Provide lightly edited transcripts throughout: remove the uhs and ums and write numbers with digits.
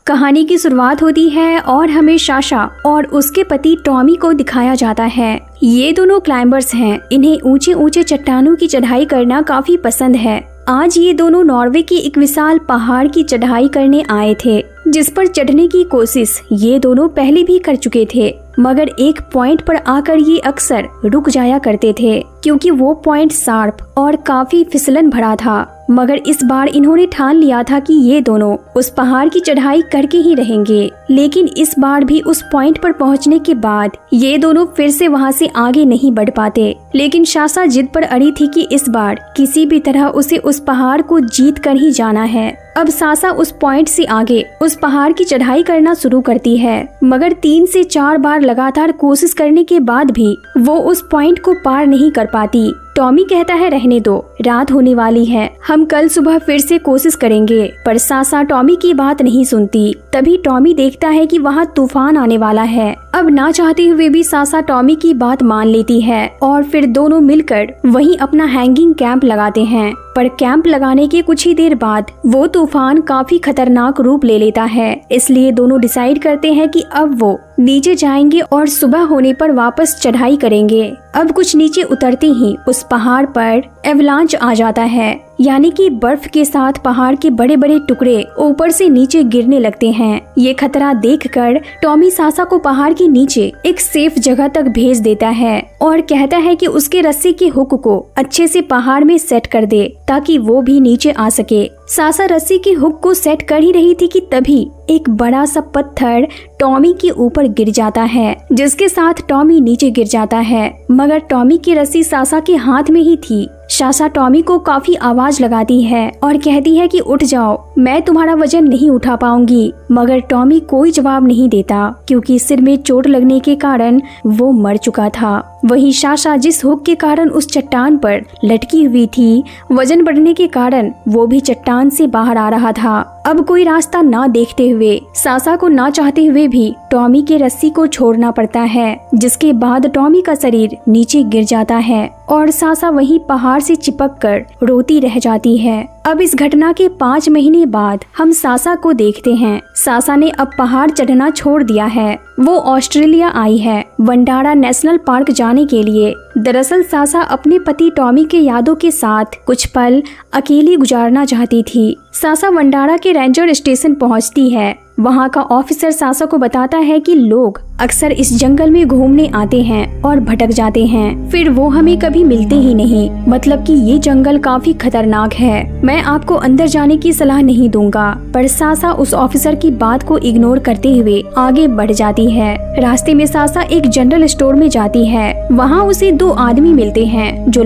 कहानी की शुरुआत होती है और हमें साशा और उसके पति टॉमी को दिखाया जाता है। ये दोनों क्लाइंबर्स हैं। इन्हें ऊंचे ऊंचे चट्टानों की चढ़ाई करना काफी पसंद है। आज ये दोनों नॉर्वे की एक विशाल पहाड़ की चढ़ाई करने आए थे, जिस पर चढ़ने की कोशिश ये दोनों पहले भी कर चुके थे, मगर एक पॉइंट पर आकर ये अक्सर रुक जाया करते थे क्योंकि वो पॉइंट शार्प और काफी फिसलन भरा था। मगर इस बार इन्होंने ठान लिया था कि ये दोनों उस पहाड़ की चढ़ाई करके ही रहेंगे। लेकिन इस बार भी उस पॉइंट पर पहुंचने के बाद ये दोनों फिर से वहां से आगे नहीं बढ़ पाते। लेकिन साशा जिद पर अड़ी थी कि इस बार किसी भी तरह उसे उस पहाड़ को जीत कर ही जाना है। अब साशा उस पॉइंट से आगे उस पहाड़ की चढ़ाई करना शुरू करती है, मगर 3 से 4 बार लगातार कोशिश करने के बाद भी वो उस पॉइंट को पार नहीं कर पाती। टॉमी कहता है रहने दो, रात होने वाली है, हम कल सुबह फिर से कोशिश करेंगे। पर साशा टॉमी की बात नहीं सुनती। तभी टॉमी देखता है कि वहाँ तूफान आने वाला है। अब ना चाहते हुए भी साशा टॉमी की बात मान लेती है और फिर दोनों मिलकर वहीं अपना हैंगिंग कैंप लगाते हैं। पर कैंप लगाने के कुछ ही देर बाद वो तूफान काफी खतरनाक रूप ले लेता है। इसलिए दोनों डिसाइड करते हैं कि अब वो नीचे जाएंगे और सुबह होने पर वापस चढ़ाई करेंगे। अब कुछ नीचे उतरते ही उस पहाड़ पर एवलांच आ जाता है, यानी कि बर्फ के साथ पहाड़ के बड़े बड़े टुकड़े ऊपर से नीचे गिरने लगते हैं। ये खतरा देखकर टॉमी साशा को पहाड़ के नीचे एक सेफ जगह तक भेज देता है और कहता है कि उसके रस्सी के हुक को अच्छे से पहाड़ में सेट कर दे ताकि वो भी नीचे आ सके। साशा रस्सी के हुक को सेट कर ही रही थी कि तभी एक बड़ा सा पत्थर टॉमी के ऊपर गिर जाता है, जिसके साथ टॉमी नीचे गिर जाता है। मगर टॉमी की रस्सी साशा के हाथ में ही थी। साशा टॉमी को काफी आवाज लगाती है और कहती है कि उठ जाओ, मैं तुम्हारा वजन नहीं उठा पाऊंगी। मगर टॉमी कोई जवाब नहीं देता क्योंकि सिर में चोट लगने के कारण वो मर चुका था। वहीं साशा जिस हुक के कारण उस चट्टान पर लटकी हुई थी, वजन बढ़ने के कारण वो भी चट्टान से बाहर आ रहा था। अब कोई रास्ता ना देखते हुए साशा को ना चाहते हुए भी टॉमी के रस्सी को छोड़ना पड़ता है, जिसके बाद टॉमी का शरीर नीचे गिर जाता है और साशा वहीं पहाड़ से चिपक कर रोती रह जाती है। अब इस घटना के 5 महीने बाद हम साशा को देखते हैं। साशा ने अब पहाड़ चढ़ना छोड़ दिया है। वो ऑस्ट्रेलिया आई है वंडारा नेशनल पार्क जाने के लिए। दरअसल साशा अपने पति टॉमी के यादों के साथ कुछ पल अकेली गुजारना चाहती थी। साशा वंडारा के रेंजर स्टेशन पहुंचती है। वहाँ का ऑफिसर साशा को बताता है कि लोग अक्सर इस जंगल में घूमने आते हैं और भटक जाते हैं, फिर वो हमें कभी मिलते ही नहीं। मतलब कि ये जंगल काफी खतरनाक है। मैं आपको अंदर जाने की सलाह नहीं दूंगा। पर साशा उस ऑफिसर की बात को इग्नोर करते हुए आगे बढ़ जाती है। रास्ते में साशा एक जनरल स्टोर में जाती है। वहाँ उसे 2 आदमी मिलते हैं जो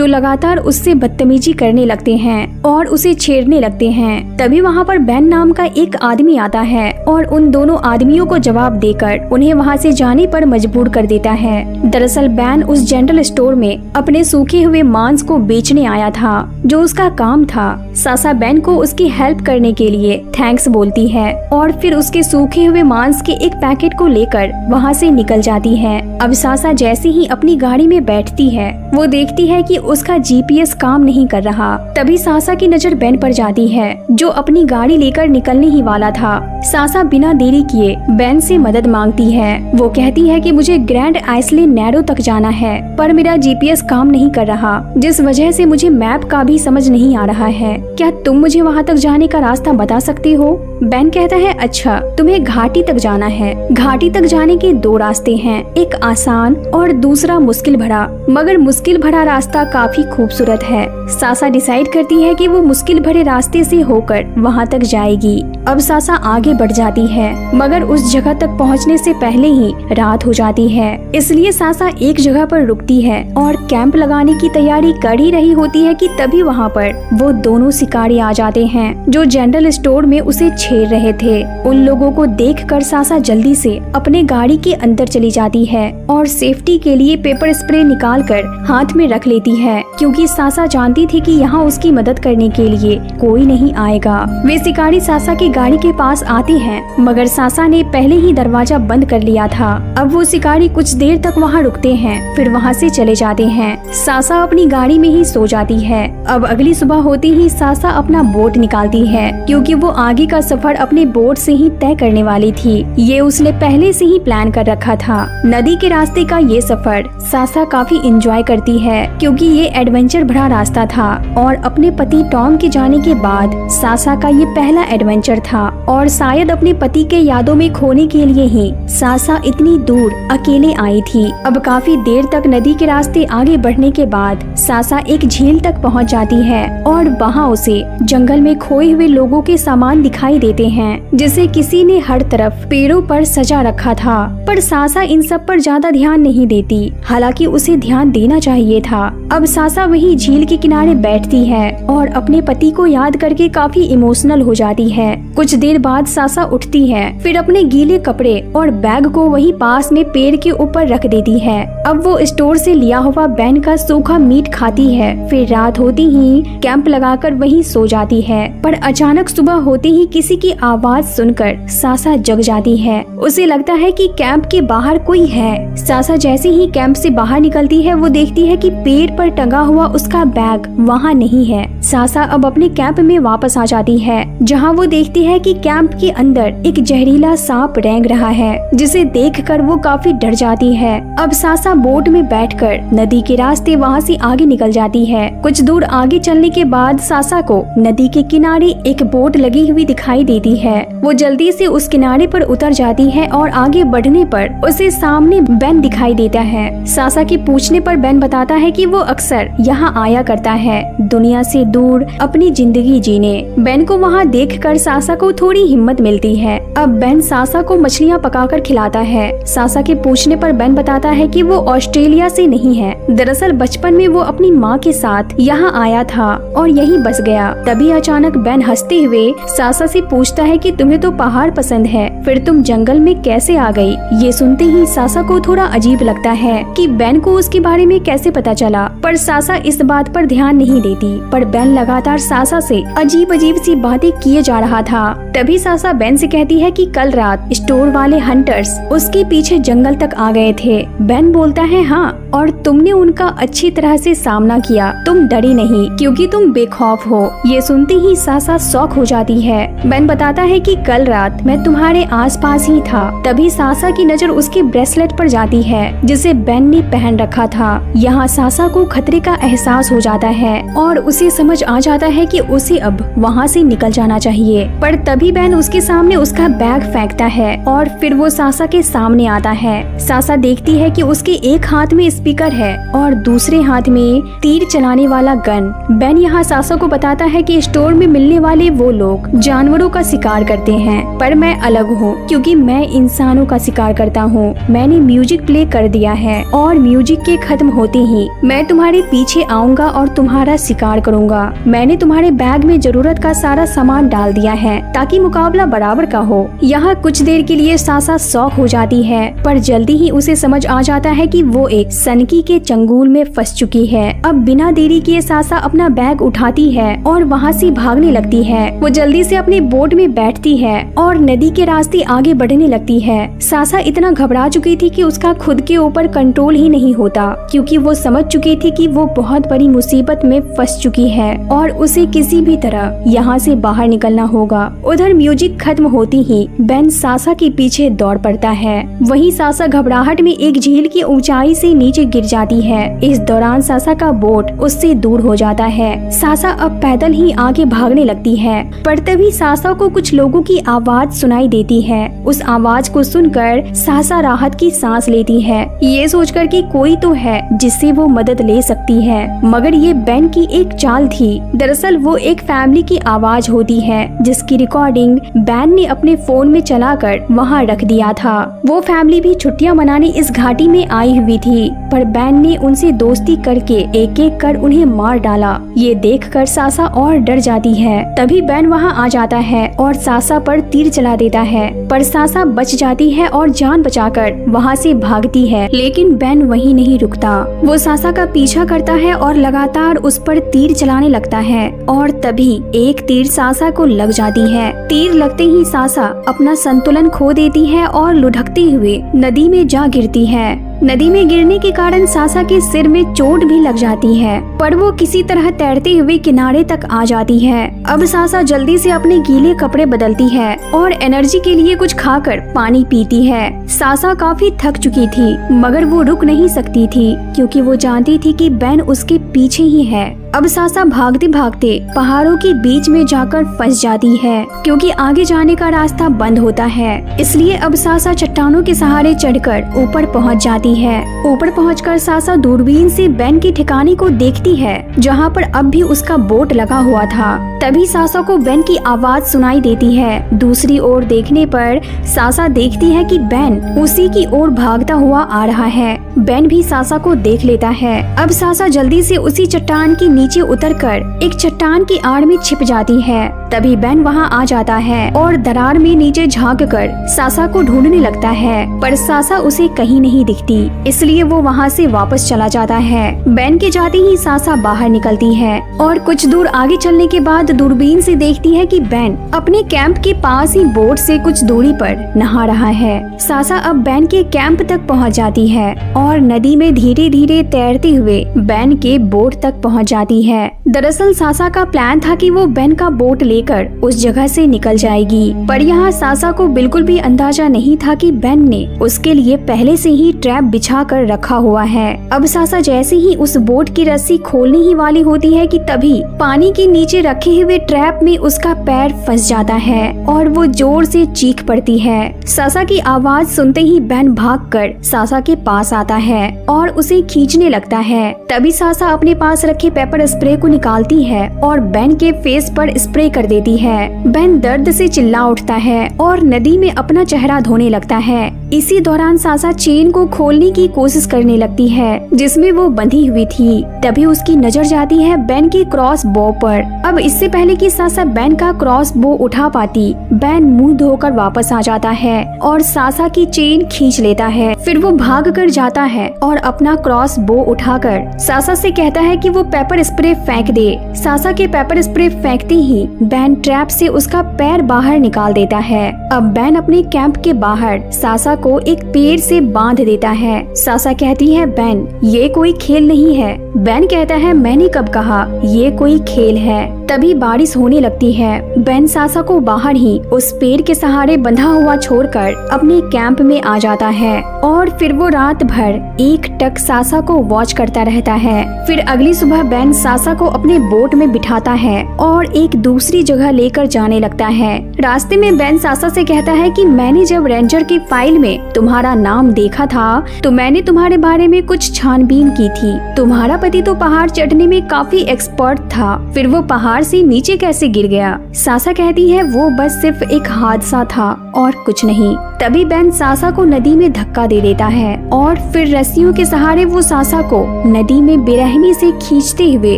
लगातार उससे बदतमीजी करने लगते हैं और उसे छेड़ने लगते हैं। तभी वहाँ पर बैन नाम का एक आदमी आता है और उन दोनों आदमियों को जवाब देकर उन्हें वहां से जाने पर मजबूर कर देता है। दरअसल बैन उस जनरल स्टोर में अपने सूखे हुए मांस को बेचने आया था, जो उसका काम था। साशा बैन को उसकी हेल्प करने के लिए थैंक्स बोलती है और फिर उसके सूखे हुए मांस के एक पैकेट को लेकर वहां से निकल जाती है। अब साशा जैसे ही अपनी गाड़ी में बैठती है, वो देखती है कि उसका GPS काम नहीं कर रहा। तभी साशा की नजर बैन पर जाती है, जो अपनी गाड़ी लेकर निकलने ही वाला था। साशा बिना देरी किए बैन से मदद मांगती है। वो कहती है कि मुझे ग्रैंड आइसलैंड नैरो तक जाना है, पर मेरा GPS काम नहीं कर रहा, जिस वजह से मुझे मैप का भी समझ नहीं आ रहा है। क्या तुम मुझे वहाँ तक जाने का रास्ता बता सकती हो? बैन कहता है अच्छा, तुम्हें घाटी तक जाना है। घाटी तक जाने के 2 रास्ते हैं, एक आसान और दूसरा मुश्किल भरा। मगर मुश्किल भरा रास्ता काफी खूबसूरत है। साशा डिसाइड करती है कि वो मुश्किल भरे रास्ते से होकर वहाँ तक जाएगी। अब साशा आगे बढ़ जाती है, मगर उस जगह तक पहुँचने से पहले ही रात हो जाती है। इसलिए साशा एक जगह पर रुकती है और कैंप लगाने की तैयारी कर ही रही होती है कि तभी वहाँ पर वो दोनों शिकारी आ जाते हैं, जो जनरल स्टोर में उसे छेड़ रहे थे। उन लोगों को देखकर साशा जल्दी से अपने गाड़ी के अंदर चली जाती है और सेफ्टी के लिए पेपर स्प्रे निकाल कर हाथ में रख लेती है, क्योंकि साशा जानती थी कि यहाँ उसकी मदद करने के लिए कोई नहीं आएगा। वे शिकारी साशा की गाड़ी के पास आते हैं, मगर सासा ने पहले ही दरवाजा बंद कर लिया था। अब वो शिकारी कुछ देर तक वहाँ रुकते हैं, फिर वहाँ से चले जाते हैं। सासा अपनी गाड़ी में ही सो जाती है। अब अगली सुबह होते ही सासा अपना बोट निकालती है, क्योंकि वो आगे का सफर अपने बोट से ही तय करने वाली थी। ये उसने पहले से ही प्लान कर रखा था। नदी के रास्ते का ये सफर सासा काफी एंजॉय करती है, क्योंकि ये एडवेंचर भरा रास्ता था और अपने पति टॉम के जाने के बाद सासा का ये पहला एडवेंचर था। और शायद अपने पति के यादों में खोने के लिए ही सासा इतनी दूर अकेले आई थी। अब काफी देर तक नदी के रास्ते आगे बढ़ने के बाद सासा एक झील तक पहुंच जाती है और वहां उसे जंगल में खोए हुए लोगों के सामान दिखाई देते हैं, जिसे किसी ने हर तरफ पेड़ों पर सजा रखा था। पर सासा इन सब पर ज्यादा ध्यान नहीं देती, हालांकि उसे ध्यान देना चाहिए था। अब सासा वही झील के किनारे बैठती है और अपने पति को याद करके काफी इमोशनल हो जाती है। कुछ देर बाद सासा उठती है, फिर अपने गीले कपड़े और बैग को वही पास में पेड़ के ऊपर रख देती है। अब वो स्टोर से लिया हुआ बैन का सूखा मीट खाती है, फिर रात होती ही कैंप लगाकर वहीं सो जाती है। पर अचानक सुबह होते ही किसी की आवाज सुनकर सासा जग जाती है। उसे लगता है कि कैंप के बाहर कोई है। सासा जैसे ही कैंप से बाहर निकलती है, वो देखती है कि पेड़ पर टंगा हुआ उसका बैग वहाँ नहीं है। सासा अब अपने कैंप में वापस आ जाती है, जहाँ वो देखती है कि कैंप के अंदर एक जहरीला सांप रेंग रहा है, जिसे देखकर वो काफी डर जाती है। अब सासा बोट में बैठकर नदी के रास्ते वहाँ से आगे निकल जाती है। कुछ दूर आगे चलने के बाद सासा को नदी के किनारे एक बोट लगी हुई दिखाई देती है। वो जल्दी से उस किनारे पर उतर जाती है और आगे बढ़ने पर उसे सामने बेन दिखाई देता है। सासा के पूछने पर बेन बताता है कि वो अक्सर यहाँ आया करता है, दुनिया से दूर अपनी जिंदगी जीने। बेन को वहाँ देखकर सासा को थोड़ी हिम्मत मिलती है। अब बेन सासा को मछलियाँ पकाकर खिलाता है। सासा के पूछने पर बेन बताता है कि वो ऑस्ट्रेलिया से नहीं है, दरअसल बचपन में वो अपनी माँ के साथ यहाँ आया था और यहीं बस गया। तभी अचानक बेन हंसते हुए सासा से पूछता है कि तुम्हें तो पहाड़ पसंद है, फिर तुम जंगल में कैसे आ गई? ये सुनते ही सासा को थोड़ा अजीब लगता है कि बेन को उसके बारे में कैसे पता चला, पर सासा इस बात पर ध्यान नहीं देती। पर बेन लगातार सासा से अजीब अजीब सी बातें किए जा रहा था। तभी सासा बेन से कहती है कि कल रात स्टोर वाले हंटर्स उसके पीछे जंगल तक आ गए थे। बेन बोलता है हाँ, और तुमने उनका अच्छी तरह से सामना किया, तुम डरी नहीं क्योंकि तुम बेखौफ हो। ये सुनते ही सासा शॉक हो जाती है। बेन बताता है कि कल रात मैं तुम्हारे आसपास ही था। तभी सासा की नजर उसके ब्रेसलेट पर जाती है, जिसे बेन ने पहन रखा था। यहाँ सासा को खतरे का एहसास हो जाता है और उसे समझ आ जाता है कि उसे अब वहाँ से निकल जाना चाहिए। पर तभी बेन उसके सामने उसका बैग फेंकता है और फिर वो सासा के सामने आता है। सासा देखती है कि उसके एक हाथ में स्पीकर है और दूसरे हाथ में तीर चलाने वाला गन। बेन यहाँ सासा को बताता है कि स्टोर में मिलने वाले वो लोग जानवरों का शिकार करते हैं, पर मैं अलग हूँ क्योंकि मैं इंसानों का शिकार करता हूँ। मैंने म्यूजिक प्ले कर दिया है और म्यूजिक के खत्म होते ही मैं तुम्हारे पीछे आऊंगा और तुम्हारा शिकार करूंगा। मैंने तुम्हारे बैग में जरूरत का सारा सामान डाल दिया है ताकि मुकाबला बराबर का हो। यहाँ कुछ देर के लिए सासा शॉक हो जाती है, पर जल्दी ही उसे समझ आ जाता है कि वो एक सनकी के चंगुल में फंस चुकी है। अब बिना देरी किए सासा अपना बैग उठाती है और वहाँ से भागने लगती है। वो जल्दी से अपने बोट में बैठती है और नदी के रास्ते आगे बढ़ने लगती है। सासा इतना घबरा चुकी थी कि उसका खुद के ऊपर कंट्रोल ही नहीं होता, क्योंकि वो समझ चुकी थी कि वो बहुत बड़ी मुसीबत में फंस चुकी है और उसे किसी भी तरह यहाँ से बाहर निकलना होगा। उधर म्यूजिक खत्म होती ही बेन सासा के पीछे दौड़ पड़ता है। वहीं सासा घबराहट में एक झील की ऊंचाई से नीचे गिर जाती है। इस दौरान सासा का बोट उससे दूर हो जाता है। सासा अब पैदल ही आगे भागने लगती है, पर तभी सासा को कुछ लोगों की आवाज सुनाई देती है। उस आवाज को सुनकर सासा राहत की सांस लेती है, ये सोचकर कि कोई तो है जिससे वो मदद ले सकती है। मगर ये बेन की एक चाल थी। दरअसल वो एक फैमिली की आवाज होती है, जिसकी रिकॉर्डिंग बेन ने अपने फोन में चलाकर वहाँ रख दिया था। वो फैमिली भी छुट्टियां मनाने इस घाटी में आई हुई थी, पर बेन ने उनसे दोस्ती करके एक एक कर उन्हें मार डाला। ये देखकर सासा और डर जाती है। तभी बेन वहाँ आ जाता है और सासा पर तीर चला देता है, पर सासा बच जाती है और जान बचाकर वहाँ से भागती है। लेकिन बेन वहीं नहीं रुकता। वो सासा का पीछा करता है और लगातार उस पर तीर चलाने लगता है और तभी एक तीर सासा को लग जाती है। तीर लगते ही सासा अपना संतुलन खो देती है और लुढ़कते हुए नदी में जा गिरती है। नदी में गिरने के कारण सासा के सिर में चोट भी लग जाती है, पर वो किसी तरह तैरते हुए किनारे तक आ जाती है। अब सासा जल्दी से अपने गीले कपड़े बदलती है और एनर्जी के लिए कुछ खाकर पानी पीती है। सासा काफी थक चुकी थी, मगर वो रुक नहीं सकती थी क्योंकि वो जानती थी कि बेन उसके पीछे ही है। अब सासा भागते भागते पहाड़ों के बीच में जाकर फंस जाती है क्योंकि आगे जाने का रास्ता बंद होता है। इसलिए अब सासा चट्टानों के सहारे चढ़कर ऊपर पहुंच जाती है। ऊपर पहुंचकर सासा दूरबीन से बेन के ठिकाने को देखती है जहां पर अब भी उसका बोट लगा हुआ था। तभी सासा को बेन की आवाज सुनाई देती है। दूसरी ओर देखने पर सासा देखती है कि बेन उसी की ओर भागता हुआ आ रहा है। बेन भी सासा को देख लेता है। अब सासा जल्दी से उसी चट्टान के नीचे उतरकर एक चट्टान की आड़ में छिप जाती है। तभी बेन वहां आ जाता है और दरार में नीचे झांककर सासा को ढूंढने लगता है, पर सासा उसे कहीं नहीं दिखती, इसलिए वो वहां से वापस चला जाता है। बेन के जाते ही सासा बाहर निकलती है और कुछ दूर आगे चलने के बाद दूरबीन से देखती है कि बेन अपने कैंप के पास ही बोट से कुछ दूरी पर नहा रहा है। सासा अब बेन के कैंप तक पहुंच जाती है और नदी में धीरे धीरे तैरते हुए बेन के बोट तक पहुंच जाती है। दरअसल सासा का प्लान था कि वो बेन का बोट लेकर उस जगह से निकल जाएगी, पर यहाँ सासा को बिल्कुल भी अंदाजा नहीं था कि बेन ने उसके लिए पहले से ही ट्रैप बिछा कर रखा हुआ है। अब सासा जैसे ही उस बोट की रस्सी खोलने ही वाली होती है कि तभी पानी के नीचे रखे हुए ट्रैप में उसका पैर फंस जाता है और वो जोर से चीख पड़ती है। सासा की आवाज सुनते ही बेन भागकर सासा के पास आता है और उसे खींचने लगता है। तभी सासा अपने पास रखे पेपर स्प्रे को निकालती है और बेन के फेस पर स्प्रे कर देती है। बेन दर्द से चिल्ला उठता है और नदी में अपना चेहरा धोने लगता है। इसी दौरान सासा चेन को खोलने की कोशिश करने लगती है जिसमें वो बंधी हुई थी। तभी उसकी नजर जाती है बेन के क्रॉस बो पर। अब इससे पहले कि सासा बेन का क्रॉस बो उठा पाती, बेन मुंह धोकर वापस आ जाता है और सासा की चेन खींच लेता है। फिर वो भाग कर जाता है और अपना क्रॉस बो उठाकर सासा से कहता है कि वो पेपर स्प्रे फेंक दे। सासा के पेपर स्प्रे फेंकते ही बेन ट्रैप से उसका पैर बाहर निकाल देता है। अब बेन अपने कैंप के बाहर सासा को एक पेड़ से बांध देता है। सासा कहती है बेन ये कोई खेल नहीं है। बेन कहता है मैंने कब कहा ये कोई खेल है। तभी बारिश होने लगती है। बेन सासा को बाहर ही उस पेड़ के सहारे बंधा हुआ छोड़कर अपने कैंप में आ जाता है और फिर वो रात भर एक टक सासा को वॉच करता रहता है। फिर अगली सुबह बेन सासा को अपने बोट में बिठाता है और एक दूसरी जगह लेकर जाने लगता है। रास्ते में बेन सासा से कहता है कि मैंने जब रेंजर की फाइल में तुम्हारा नाम देखा था तो मैंने तुम्हारे बारे में कुछ छानबीन की थी। तुम्हारा पति तो पहाड़ चढ़ने में काफी एक्सपर्ट था, फिर वो पहाड़ से नीचे कैसे गिर गया? सासा कहती है वो बस सिर्फ एक हादसा था और कुछ नहीं। तभी बेन सासा को नदी में धक्का दे देता है और फिर रस्सियों के सहारे वो सासा को नदी में बेरहमी से खींचते हुए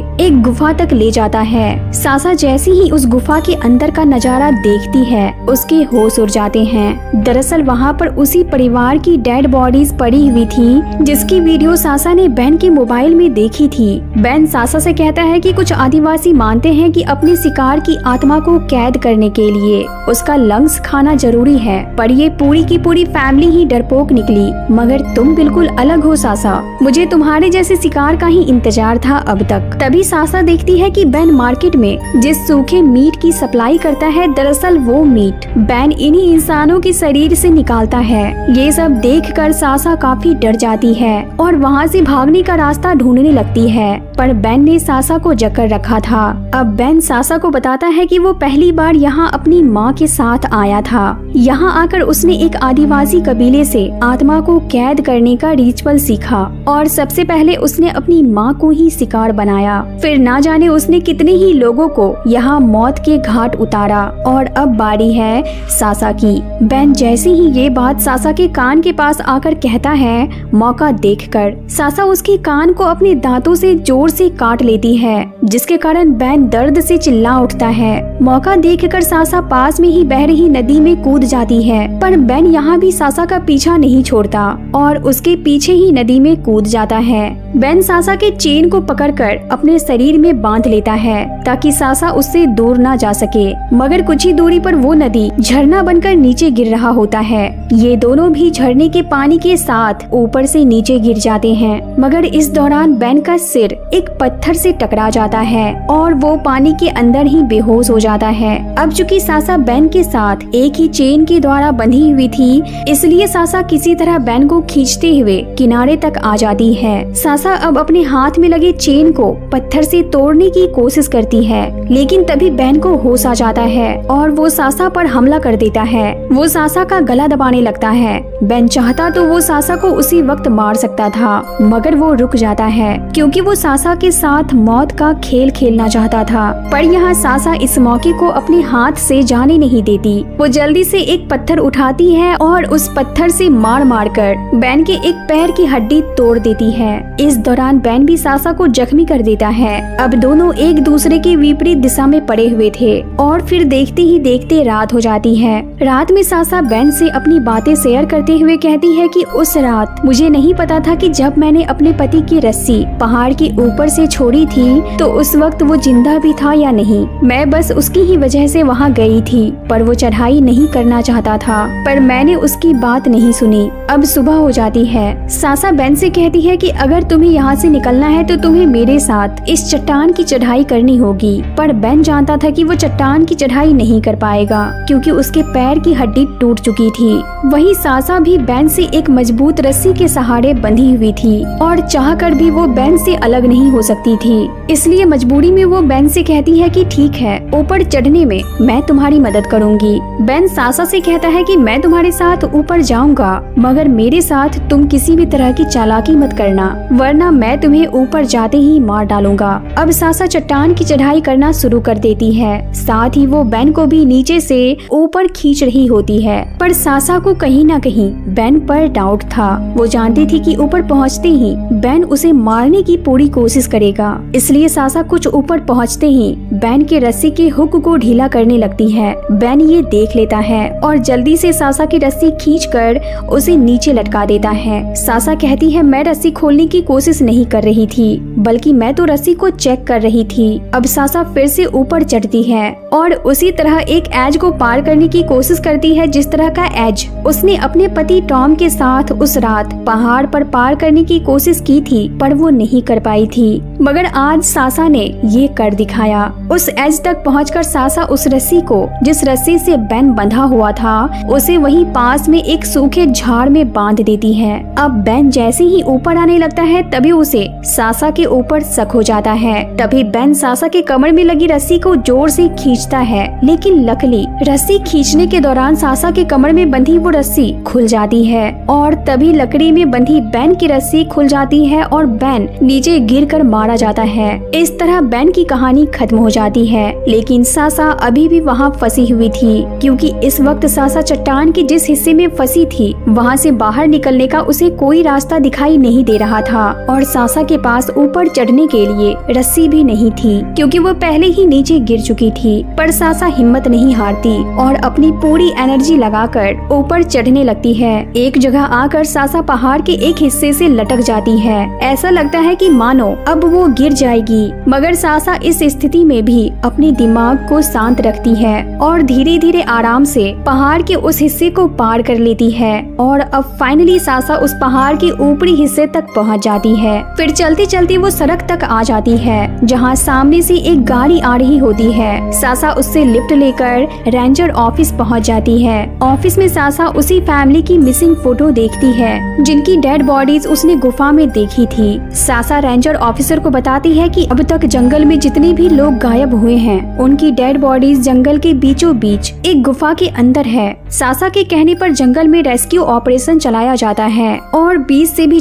एक गुफा तक ले जाता है। सासा जैसे ही उस गुफा के अंदर का नजारा देखती है उसके होश उड़ जाते हैं। दरअसल वहाँ पर उसी परिवार की डेड बॉडीज पड़ी हुई थी जिसकी वीडियो सासा ने बेन के मोबाइल में देखी थी। बेन सासा से कहता है कि कुछ आदिवासी मानते हैं कि अपने शिकार की आत्मा को कैद करने के लिए उसका लंग्स खाना जरूरी है, पर ये पूरी की पूरी फैमिली ही डरपोक निकली। मगर तुम बिल्कुल अलग हो सासा, मुझे तुम्हारे जैसे शिकार का ही इंतजार था अब तक। तभी सासा देखती है कि बेन मार्केट में जिस सूखे मीट की सप्लाई करता है दरअसल वो मीट बेन इन्हीं इंसानों के शरीर से निकालता है। ये सब देखकर सासा काफी डर जाती है और वहाँ से भागने का रास्ता ढूंढने लगती है, पर बेन ने सासा को जकड़ रखा था। अब बेन सासा को बताता है कि वो पहली बार यहाँ अपनी माँ के साथ आया था। यहाँ आकर उसने एक आदिवासी कबीले से आत्मा को कैद करने का रिचुअल सीखा और सबसे पहले उसने अपनी माँ को ही शिकार बनाया। फिर ना जाने उसने कितने ही लोगों को यहाँ मौत के घाट उतारा और अब बारी है सासा की। बेन जैसे ही ये बात सासा के कान के पास आकर कहता है, मौका देखकर सासा उसके कान को अपने दांतों से जोर से काट लेती है, जिसके कारण बेन दर्द से चिल्ला उठता है। मौका देखकर सासा पास में ही बह रही नदी में कूद जाती है, पर बेन यहाँ भी सासा का पीछा नहीं छोड़ता और उसके पीछे ही नदी में कूद जाता है। बेन सासा के चेन को पकड़कर अपने शरीर में बांध लेता है ताकि सासा उससे दूर ना जा सके, मगर कुछ ही दूरी पर वो नदी झरना बनकर नीचे गिर रहा होता है। ये दोनों भी झरने के पानी के साथ ऊपर से नीचे गिर जाते हैं, मगर इस दौरान बेन का सिर एक पत्थर से टकरा जाता है और वो पानी के अंदर ही बेहोश हो जाता है। अब चूंकि सासा बेन के साथ एक ही चेन के द्वारा बंधी हुई थी, इसलिए सासा किसी तरह बेन को खींचते हुए किनारे तक आ जाती है। सासा अब अपने हाथ में लगे चेन को पत्थर से तोड़ने की कोशिश करती है, लेकिन तभी बेन को होश आ जाता है और वो सासा पर हमला कर देता है। वो सासा का गला दबाने लगता है। बेन चाहता तो वो सासा को उसी वक्त मार सकता था, मगर वो रुक जाता है क्योंकि वो सासा के साथ मौत का खेल खेलना चाहता था। पर यहाँ सासा इस मौके को अपने हाथ से जाने नहीं देती। वो जल्दी से एक पत्थर उठाती है और उस पत्थर से मार मार कर बेन के एक पैर की हड्डी तोड़ देती है। इस दौरान बेन भी सासा को जख्मी कर देता है। अब दोनों एक दूसरे के विपरीत दिशा में पड़े हुए थे और फिर देखते ही देखते रात हो जाती है। रात में सासा बेन से अपनी बातें शेयर करते हुए कहती है कि उस रात मुझे नहीं पता था कि जब मैंने अपने पति की रस्सी पहाड़ के ऊपर से छोड़ी थी तो उस वक्त वो जिंदा भी था या नहीं। मैं बस उसकी ही वजह से वहाँ गई थी, पर वो चढ़ाई नहीं करना चाहता था, पर मैंने उसकी बात नहीं सुनी। अब सुबह हो जाती है। सासा बेन से कहती है कि अगर तुम्हें यहाँ से निकलना है तो तुम्हें मेरे साथ इस चट्टान की चढ़ाई करनी होगी। पर बेन जानता था कि वो चट्टान की चढ़ाई नहीं कर पाएगा क्योंकि उसके पैर की हड्डी टूट चुकी थी। वही सासा भी बेन से एक मजबूत रस्सी के सहारे बंधी हुई थी और चाहकर भी वो बेन से अलग नहीं हो सकती थी। इसलिए मजबूरी में वो बेन से कहती है कि ठीक है, ऊपर चढ़ने में मैं तुम्हारी मदद करूंगी। बेन सासा से कहता है कि मैं तुम्हारे साथ ऊपर जाऊंगा, मगर मेरे साथ तुम किसी भी तरह की चालाकी मत करना, वरना मैं तुम्हें ऊपर जाते ही मार डालूंगा। अब सासा चट्टान की चढ़ाई करना शुरू कर देती है, साथ ही वो बेन को भी नीचे से ऊपर खींच रही होती है। पर सासा को कहीं न कहीं बेन पर डाउट था। वो जानती थी कि ऊपर पहुंचते ही बेन उसे मारने की पूरी कोशिश करेगा, इसलिए सासा कुछ ऊपर पहुंचते ही बेन के रस्सी के हुक को ढीला करने लगती है। बेन ये देख लेता है और जल्दी से सासा की रस्सी खींचकर उसे नीचे लटका देता है। सासा कहती है मैं रस्सी खोलने की कोशिश नहीं कर रही थी, बल्कि मैं तो रस्सी को चेक कर रही थी। अब सासा फिर से ऊपर चढ़ती है और उसी तरह एक एज को पार करने की कोशिश करती है जिस तरह का एज उसने अपने पति टॉम के साथ उस रात पहाड़ पर पार करने की कोशिश की थी, पर वो नहीं कर पाई थी। मगर आज सासा ने ये कर दिखाया। उस एज तक पहुंचकर सासा उस रस्सी को जिस रस्सी से बेन बंधा हुआ था उसे वहीं पास में एक सूखे झाड़ में बांध देती है। अब बेन जैसे ही ऊपर आने लगता है तभी उसे सासा के ऊपर शक हो जाता है। तभी बेन सासा के कमर में लगी रस्सी को जोर से खींचता है, लेकिन लकली रस्सी खींचने के दौरान सासा के कमर में बंधी वो रस्सी खुल जाती है और तभी लकड़ी में बंधी बेन की रस्सी खुल जाती है और बेन नीचे गिरकर मारा जाता है। इस तरह बेन की कहानी खत्म हो जाती है, लेकिन सासा अभी भी वहाँ फंसी हुई थी क्योंकि इस वक्त सासा चट्टान के जिस हिस्से में फंसी थी वहाँ से बाहर निकलने का उसे कोई रास्ता दिखाई नहीं दे रहा था और सासा के पास ऊपर चढ़ने के लिए रस्सी भी नहीं थी क्योंकि वो पहले ही नीचे गिर चुकी थी। पर सासा हिम्मत नहीं हारती और अपनी पूरी एनर्जी लगाकर ऊपर चढ़ने लगती है। एक जगह आकर सासा पहाड़ के एक हिस्से से लटक जाती है। ऐसा लगता है कि मानो अब वो गिर जाएगी, मगर सासा इस स्थिति में भी अपने दिमाग को शांत रखती है और धीरे धीरे आराम से पहाड़ के उस हिस्से को पार कर लेती है और अब फाइनली सासा उस पहाड़ के ऊपरी हिस्से तक पहुंच जाती है। फिर चलती चलती वो सड़क तक आ जाती है जहां सामने से एक गाड़ी आ रही होती है। सासा उससे लिफ्ट लेकर रेंजर ऑफिस पहुंच जाती है। ऑफिस में सासा उसी फैमिली की मिसिंग फोटो देखती है जिनकी डेड बॉडीज उसने गुफा में देखी थी। सासा रेंजर ऑफिसर को बताती है कि अब तक जंगल में जितने भी लोग गायब हुए हैं उनकी डेड बॉडीज जंगल के बीचों बीच एक गुफा के अंदर है। सासा के कहने पर जंगल में रेस्क्यू ऑपरेशन चलाया जाता है और 20 से भी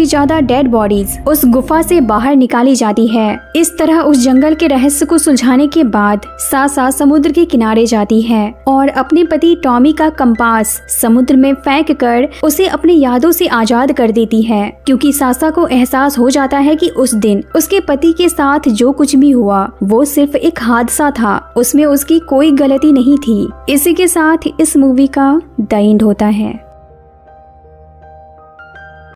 ज्यादा डेड बॉडीज उस गुफा से बाहर निकाली जाती है। इस तरह उस जंगल के रहस्य को सुलझाने के बाद सासा समुद्र के किनारे जाती है और अपने पति टॉमी का कंपास समुद्र में फेंक कर उसे अपनी यादों से आजाद कर देती है क्योंकि सासा को एहसास हो जाता है कि उस दिन उसके पति के साथ जो कुछ भी हुआ वो सिर्फ एक हादसा था, उसमें उसकी कोई गलती नहीं थी। इसी के साथ इस मूवी का द एंड होता है।